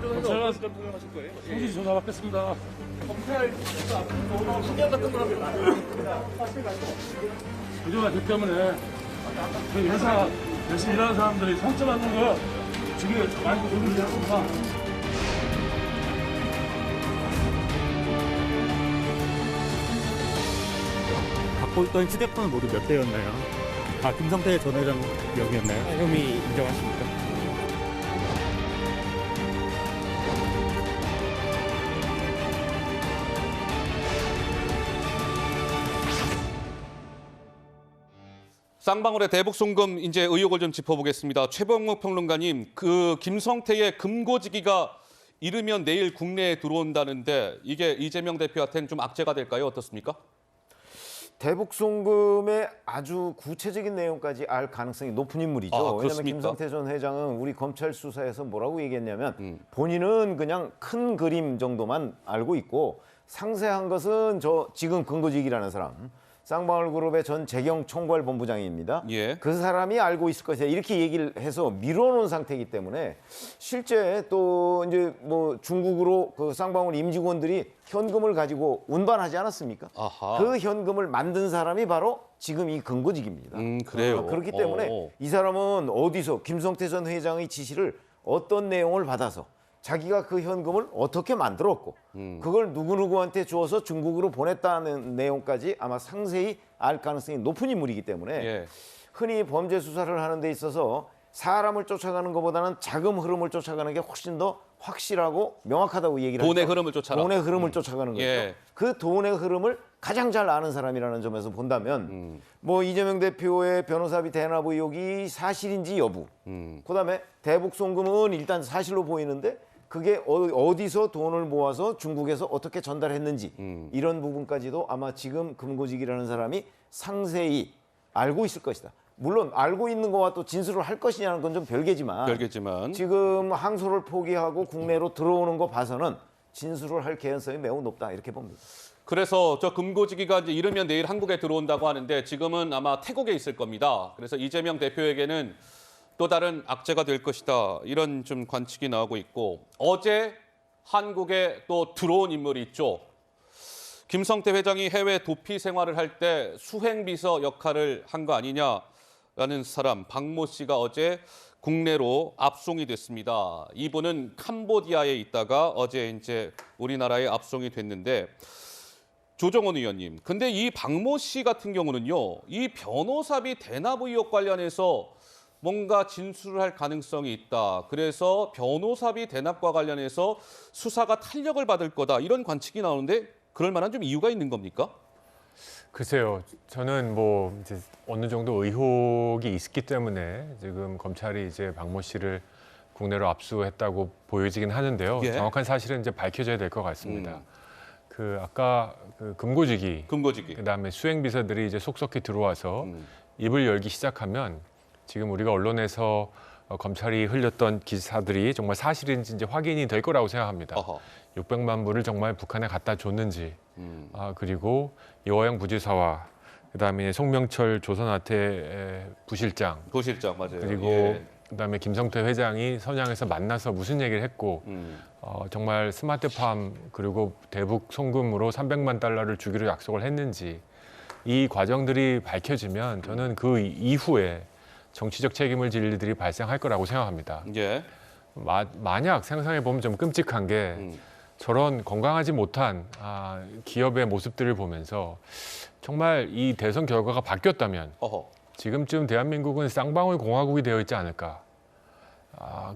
검찰관 투명하실 거예요? 성지 전화 받겠습니다. 검찰 신경 같은 걸 하면 부정한 그 때문에 저희 회사 열심히 일하는 사람들이 상처 받는 거 지금 많이 도움이 되었습니다. 갖고 있던 휴대폰은 모두 몇 대였나요? 아, 김성태 전 회장 명이었나요? 혐의 인정하십니까? 쌍방울의 대북 송금 이제 의혹을 좀 짚어보겠습니다. 최병욱 평론가님, 그 김성태의 금고지기가 이르면 내일 국내에 들어온다는데 이게 이재명 대표한테는 좀 악재가 될까요? 어떻습니까? 대북 송금의 아주 구체적인 내용까지 알 가능성이 높은 인물이죠. 왜냐하면 그렇습니까? 김성태 전 회장은 우리 검찰 수사에서 뭐라고 얘기했냐면 본인은 그냥 큰 그림 정도만 알고 있고 상세한 것은 저 지금 근거지기라는 사람 쌍방울 그룹의 전 재경 총괄 본부장입니다. 예. 그 사람이 알고 있을 것이다 이렇게 얘기를 해서 밀어놓은 상태이기 때문에 실제 또 이제 뭐 중국으로 그 쌍방울 임직원들이 현금을 가지고 운반하지 않았습니까? 아하. 그 현금을 만든 사람이 바로 지금 이 근거직입니다. 그래요. 그렇기 때문에 이 사람은 어디서 김성태 전 회장의 지시를 어떤 내용을 받아서 자기가 그 현금을 어떻게 만들었고 그걸 누구누구한테 주어서 중국으로 보냈다는 내용까지 아마 상세히 알 가능성이 높은 인물이기 때문에 예. 흔히 범죄 수사를 하는 데 있어서 사람을 쫓아가는 것보다는 자금 흐름을 쫓아가는 게 훨씬 더 확실하고 명확하다고 얘기를 하죠. 돈의 흐름을 쫓아라. 돈의 흐름을 쫓아가는 거죠. 예. 그 돈의 흐름을 가장 잘 아는 사람이라는 점에서 본다면 뭐 이재명 대표의 변호사비 대납 의혹이 사실인지 여부 그다음에 대북 송금은 일단 사실로 보이는데 그게 어디서 돈을 모아서 중국에서 어떻게 전달했는지 이런 부분까지도 아마 지금 금고직이라는 사람이 상세히 알고 있을 것이다. 물론 알고 있는 거와 또 진술을 할 것이냐는 건 좀 별개지만 지금 항소를 포기하고 국내로 들어오는 거 봐서는 진술을 할 개연성이 매우 높다 이렇게 봅니다. 그래서 저 금고지기가 이제 이르면 내일 한국에 들어온다고 하는데 지금은 아마 태국에 있을 겁니다. 그래서 이재명 대표에게는 또 다른 악재가 될 것이다. 이런 좀 관측이 나오고 있고 어제 한국에 또 들어온 인물이 있죠. 김성태 회장이 해외 도피 생활을 할 때 수행비서 역할을 한 거 아니냐라는 사람 박모 씨가 어제 국내로 압송이 됐습니다. 이분은 캄보디아에 있다가 어제 이제 우리나라에 압송이 됐는데 조정원 의원님, 근데 이 박모 씨 같은 경우는요, 이 변호사비 대납 의혹 관련해서 뭔가 진술을 할 가능성이 있다. 그래서 변호사비 대납과 관련해서 수사가 탄력을 받을 거다. 이런 관측이 나오는데 그럴 만한 좀 이유가 있는 겁니까? 글쎄요. 저는 뭐 이제 어느 정도 의혹이 있기 때문에 지금 검찰이 이제 박모 씨를 국내로 압수했다고 보여지긴 하는데요. 예. 정확한 사실은 이제 밝혀져야 될 것 같습니다. 그 아까 그 금고지기, 그다음에 수행 비서들이 이제 속속히 들어와서 입을 열기 시작하면 지금 우리가 언론에서 검찰이 흘렸던 기사들이 정말 사실인지 이제 확인이 될 거라고 생각합니다. 600만 불을 정말 북한에 갖다 줬는지, 그리고 이화영 부지사와 그다음에 송명철 조선아태 부실장, 맞아요. 그리고 예. 그다음에 김성태 회장이 선양에서 만나서 무슨 얘기를 했고, 정말 스마트팜 그리고 대북 송금으로 300만 달러를 주기로 약속을 했는지 이 과정들이 밝혀지면 저는 그 이후에 정치적 책임을 질 일들이 발생할 거라고 생각합니다. 예. 만약 상상해 보면 좀 끔찍한 게 저런 건강하지 못한 기업의 모습들을 보면서 정말 이 대선 결과가 바뀌었다면 지금쯤 대한민국은 쌍방울 공화국이 되어 있지 않을까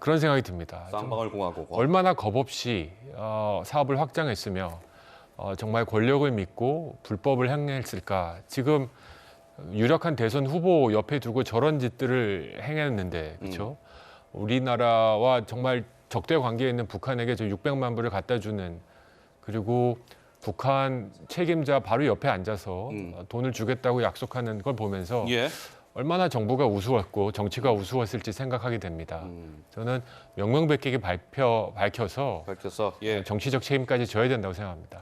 그런 생각이 듭니다. 쌍방울 공화국. 얼마나 겁없이 사업을 확장했으며 정말 권력을 믿고 불법을 행했을까. 지금 유력한 대선 후보 옆에 두고 저런 짓들을 행했는데, 그렇죠? 우리나라와 정말 적대 관계에 있는 북한에게 저 600만 불을 갖다 주는, 그리고 북한 책임자 바로 옆에 앉아서 돈을 주겠다고 약속하는 걸 보면서 예. 얼마나 정부가 우스웠고 정치가 우스웠을지 생각하게 됩니다. 저는 명명백백히 밝혀서 예. 정치적 책임까지 져야 된다고 생각합니다.